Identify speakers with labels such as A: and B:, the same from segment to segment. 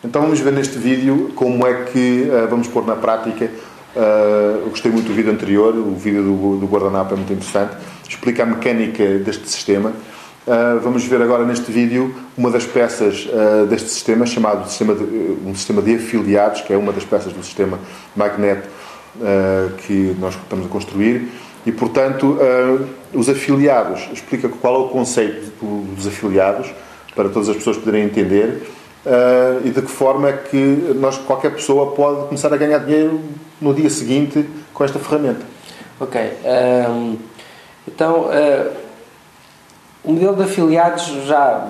A: Então vamos ver neste vídeo como é que vamos pôr na prática. Eu gostei muito do vídeo anterior, o vídeo do guardanapo é muito interessante, explica a mecânica deste sistema. Vamos ver agora neste vídeo uma das peças deste sistema, chamado um sistema de afiliados, que é uma das peças do sistema Magnet que nós estamos a construir. E, portanto, os afiliados, explica qual é o conceito dos afiliados, para todas as pessoas poderem entender, e de que forma é que qualquer pessoa pode começar a ganhar dinheiro no dia seguinte com esta ferramenta.
B: Ok. Então, o modelo de afiliados,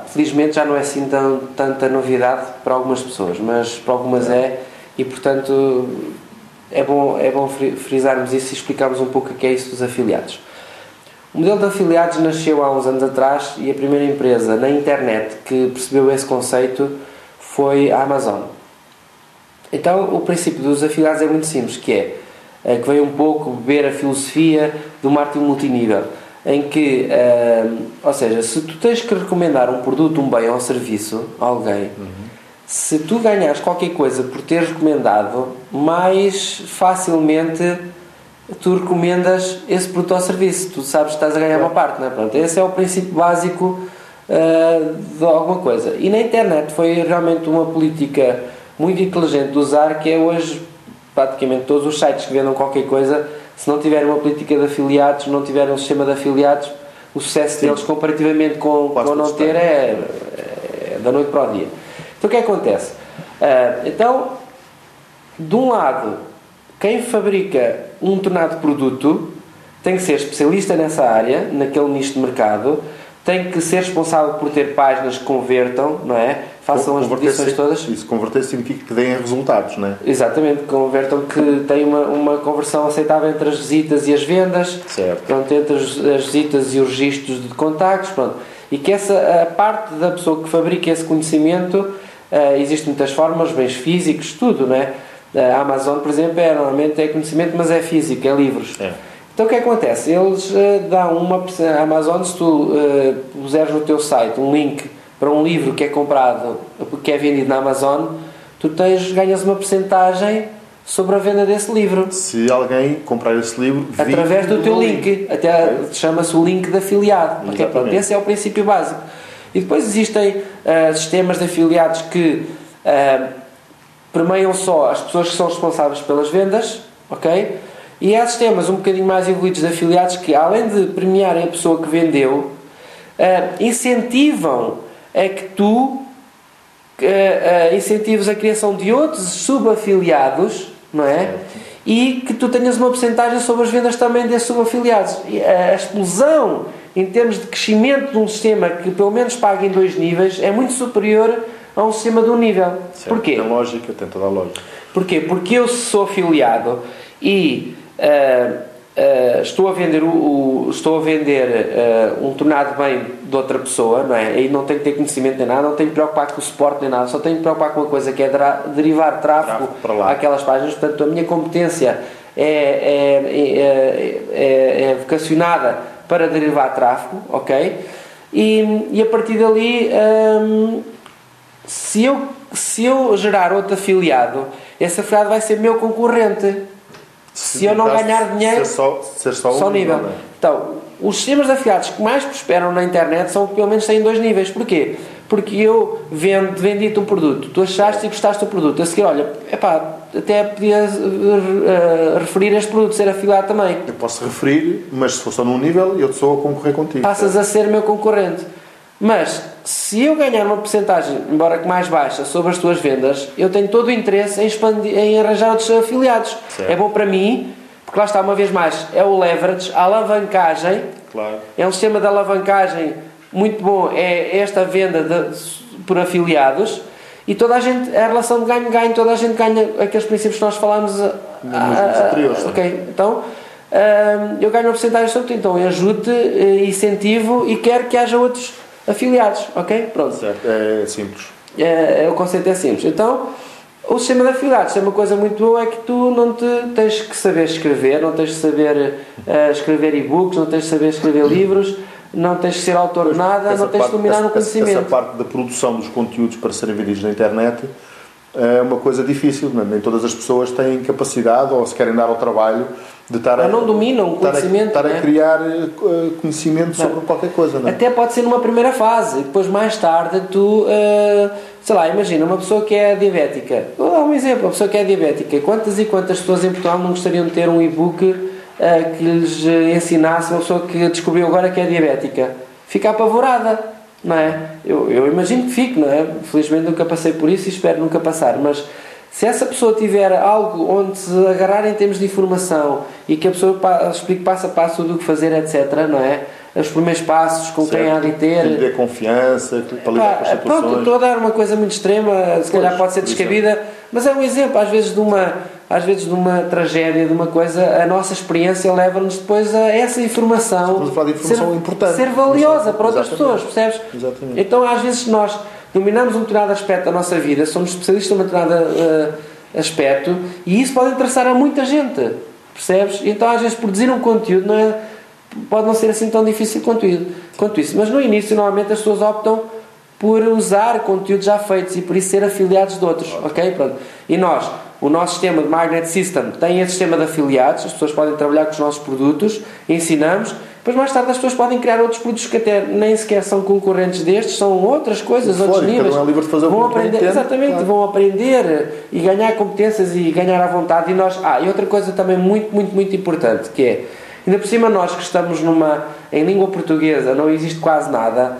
B: felizmente, já não é assim tanta novidade para algumas pessoas, mas para algumas é, e, portanto, é bom frisarmos isso e explicarmos um pouco o que é isso dos afiliados. O modelo de afiliados nasceu há uns anos atrás e a primeira empresa na internet que percebeu esse conceito foi a Amazon. Então, o princípio dos afiliados é muito simples, que veio um pouco beber a filosofia do marketing multinível, em que, ou seja, se tu tens que recomendar um produto, um bem ou um serviço a alguém, se tu ganhares qualquer coisa por teres recomendado, mais facilmente tu recomendas esse produto ou serviço. Tu sabes que estás a ganhar uma parte, não é? Pronto, esse é o princípio básico de alguma coisa. E na internet foi realmente uma política muito inteligente de usar, que é hoje praticamente todos os sites que vendam qualquer coisa, se não tiverem uma política de afiliados, não tiverem um sistema de afiliados, o sucesso deles comparativamente com não ter é da noite para o dia. Então o que acontece? Então, de um lado, quem fabrica um determinado produto tem que ser especialista nessa área, naquele nicho de mercado, tem que ser responsável por ter páginas que convertam, não é? Façam as medições todas.
A: Isso, converter significa que deem resultados, não é?
B: Exatamente, convertam, que tem uma conversão aceitável entre as visitas e as vendas.
A: Certo.
B: Pronto, entre as visitas e os registros de contactos, pronto. E que a parte da pessoa que fabrica esse conhecimento, existem muitas formas, bens físicos, tudo, não é? A Amazon, por exemplo, normalmente é conhecimento, mas é físico, é livros. Então o que acontece? Eles dão a Amazon, se tu puseres no teu site um link para um livro que é comprado, que é vendido na Amazon, tu ganhas uma percentagem sobre a venda desse livro.
A: Se alguém comprar esse livro
B: através do teu link. Até chama-se o link de afiliado. Okay? Pronto, esse é o princípio básico. E depois existem sistemas de afiliados que permeiam só as pessoas que são responsáveis pelas vendas, ok? E há sistemas um bocadinho mais evoluídos de afiliados que, além de premiarem a pessoa que vendeu, incentivam a que tu incentives a criação de outros subafiliados, não é? E que tu tenhas uma percentagem sobre as vendas também desses subafiliados. A explosão em termos de crescimento de um sistema que pelo menos paga em 2 níveis é muito superior a um sistema de um nível.
A: Certo.
B: Porquê?
A: Tem toda a lógica.
B: Porquê? Porque eu sou afiliado e estou a vender um determinado bem de outra pessoa, não é? Aí não tenho que ter conhecimento nem nada, não tenho que preocupar com o suporte nem nada, só tenho que preocupar com uma coisa que é derivar tráfego àquelas páginas. Portanto, a minha competência é vocacionada para derivar tráfego, ok? E a partir dali, se eu gerar outro afiliado, esse afiliado vai ser meu concorrente. Se eu não ganhar dinheiro,
A: ser só
B: nível.
A: Não é?
B: Então, os sistemas de afiliados que mais prosperam na internet são que pelo menos têm 2 níveis. Porquê? Porque eu vendi-te um produto, tu achaste e gostaste do produto. A seguir, olha, até podia referir este produto, ser afiliado também.
A: Eu posso referir, mas se for só num nível, eu sou a concorrer contigo.
B: Passas a ser meu concorrente. Mas, se eu ganhar uma porcentagem, embora que mais baixa, sobre as tuas vendas, eu tenho todo o interesse em arranjar outros afiliados.
A: Certo.
B: É bom para mim, porque lá está, uma vez mais, é o leverage, a alavancagem.
A: Claro.
B: É um sistema de alavancagem muito bom, é esta venda por afiliados, e toda a gente, a relação de ganho-ganho, toda a gente ganha aqueles princípios que nós falámos
A: anteriores.
B: Ok, então eu ganho uma porcentagem sobre ti, então eu ajudo-te, incentivo e quero que haja outros afiliados, ok? Pronto.
A: Certo. É simples.
B: O conceito é simples. Então, o sistema de afiliados tem uma coisa muito boa, é que tu não tens que saber escrever, não tens que saber escrever e-books, não tens que saber escrever livros, não tens que ser autor de nada, não tens que dominar no conhecimento.
A: Essa parte da produção dos conteúdos para serem vendidos na internet é uma coisa difícil, nem todas as pessoas têm capacidade ou se querem dar ao trabalho de estar
B: não dominam o conhecimento,
A: estar a criar conhecimento sobre qualquer coisa. Não é?
B: Até pode ser numa primeira fase e depois mais tarde tu, sei lá, imagina uma pessoa que é diabética, vou dar um exemplo, uma pessoa que é diabética, quantas e quantas pessoas em Portugal não gostariam de ter um e-book que lhes ensinasse, uma pessoa que descobriu agora que é diabética, fica apavorada, não é? Eu imagino que fique, não é? Felizmente nunca passei por isso e espero nunca passar, mas se essa pessoa tiver algo onde se agarrar em termos de informação e que a pessoa explique passo a passo tudo o que fazer, etc., não é? Os primeiros passos, com quem há de ter...
A: Ter confiança, para lidar com as situações...
B: Pronto, estou a dar uma coisa muito extrema, se calhar pode ser descabida, mas é um exemplo, às vezes de uma tragédia, de uma coisa, a nossa experiência leva-nos depois a essa informação...
A: Estamos a falar de informação importante.
B: Ser valiosa para outras pessoas, percebes?
A: Exatamente.
B: Então, às vezes, nós dominamos um determinado aspecto da nossa vida, somos especialistas num determinado aspecto, e isso pode interessar a muita gente, percebes? Então, às vezes, produzir um conteúdo pode não ser assim tão difícil quanto isso. Mas no início, normalmente, as pessoas optam por usar conteúdos já feitos e por isso ser afiliados de outros, ok? Pronto. E o nosso sistema de Magnet System tem esse sistema de afiliados, as pessoas podem trabalhar com os nossos produtos, ensinamos, depois mais tarde as pessoas podem criar outros produtos que até nem sequer são concorrentes destes, são outras coisas, outros níveis.
A: Cada um é livre de fazer
B: vão aprender,
A: entende,
B: exatamente, claro. Vão aprender e ganhar competências e ganhar à vontade. E outra coisa também muito, muito, muito importante, que é, ainda por cima nós que estamos em língua portuguesa, não existe quase nada,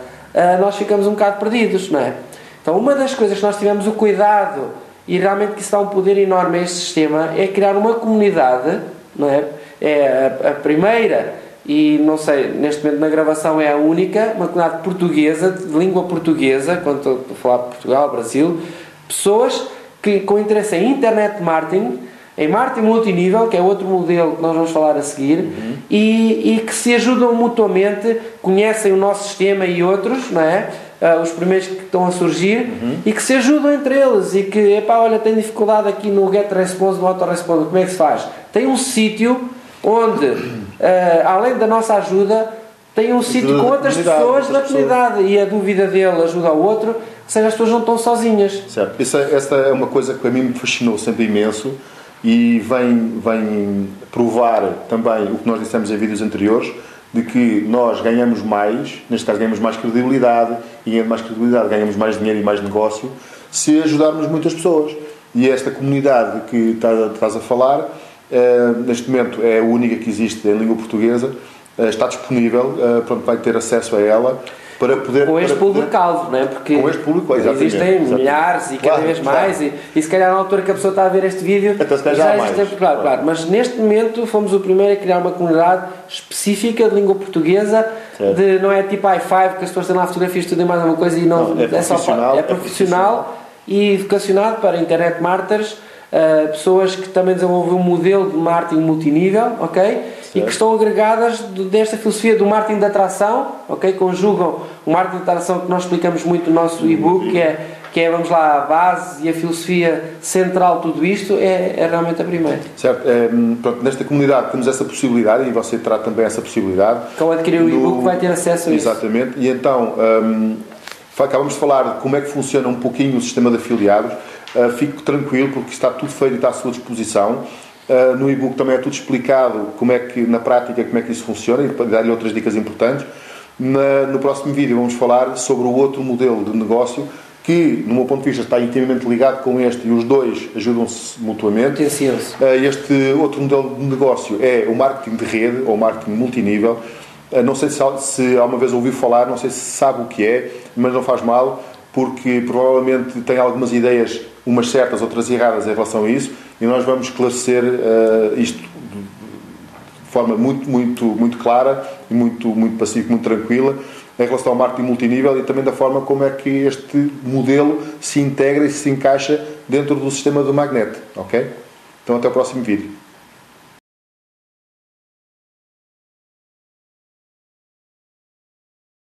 B: nós ficamos um bocado perdidos, não é? Então uma das coisas que nós tivemos o cuidado, e realmente que isso dá um poder enorme a este sistema, é criar uma comunidade, não é? É a primeira, e não sei, neste momento na gravação é a única, uma comunidade portuguesa, de língua portuguesa, quando estou a falar de Portugal, Brasil, pessoas com interesse em internet marketing, em marketing multinível, que é outro modelo que nós vamos falar a seguir, e que se ajudam mutuamente, conhecem o nosso sistema e outros, não é? Os primeiros que estão a surgir, e que se ajudam entre eles, e que, olha, tenho dificuldade aqui no GetResponse, no AutoResponse, como é que se faz? Tem um sítio onde, além da nossa ajuda, tem um sítio com outras pessoas da comunidade, e a dúvida dele ajuda ao outro, ou seja, as pessoas não estão sozinhas.
A: Certo. Esta é uma coisa que para mim me fascinou sempre imenso, e vem provar também o que nós dissemos em vídeos anteriores, de que nós ganhamos mais, neste caso ganhamos mais credibilidade, e ganhando mais credibilidade ganhamos mais dinheiro e mais negócio, se ajudarmos muitas pessoas. E esta comunidade que estás a falar, neste momento é a única que existe em língua portuguesa, está disponível, pronto, vai ter acesso a ela, para poder...
B: Com este público-alvo, não é? Porque
A: com este público,
B: existem milhares e cada vez mais, e se calhar na altura que a pessoa está a ver este vídeo,
A: até se calhar já há mais.
B: Claro, mas neste momento fomos o primeiro a criar uma comunidade específica de língua portuguesa, não é tipo i5, que as pessoas têm lá fotografias tudo e mais uma coisa, e não
A: é profissional,
B: é profissional e vocacionado para internet marketers, pessoas que também desenvolvem um modelo de marketing multinível, ok? Certo. E que estão agregadas desta filosofia do marketing de atração, ok? Conjugam o marketing de atração que nós explicamos muito no nosso e-book, que é, vamos lá, a base e a filosofia central de tudo isto, é realmente a primeira.
A: Certo. Pronto, nesta comunidade temos essa possibilidade, e você terá também essa possibilidade.
B: Então, adquirir o e-book vai ter acesso a isso.
A: Exatamente. E então, acabamos de falar de como é que funciona um pouquinho o sistema de afiliados. Fico tranquilo porque está tudo feito e está à sua disposição. No e-book também é tudo explicado como é que, na prática, como é que isso funciona, e para dar-lhe outras dicas importantes. No próximo vídeo vamos falar sobre o outro modelo de negócio que, no meu ponto de vista, está intimamente ligado com este, e os dois ajudam-se mutuamente. Este outro modelo de negócio é o marketing de rede, ou marketing multinível. Não sei se alguma vez ouviu falar, não sei se sabe o que é, mas não faz mal, porque provavelmente tem algumas ideias, umas certas, outras erradas em relação a isso, e nós vamos esclarecer isto de forma muito clara e muito pacífica, muito tranquila, em relação ao marketing multinível, e também da forma como é que este modelo se integra e se encaixa dentro do sistema do Magnet, ok? Então até o próximo vídeo.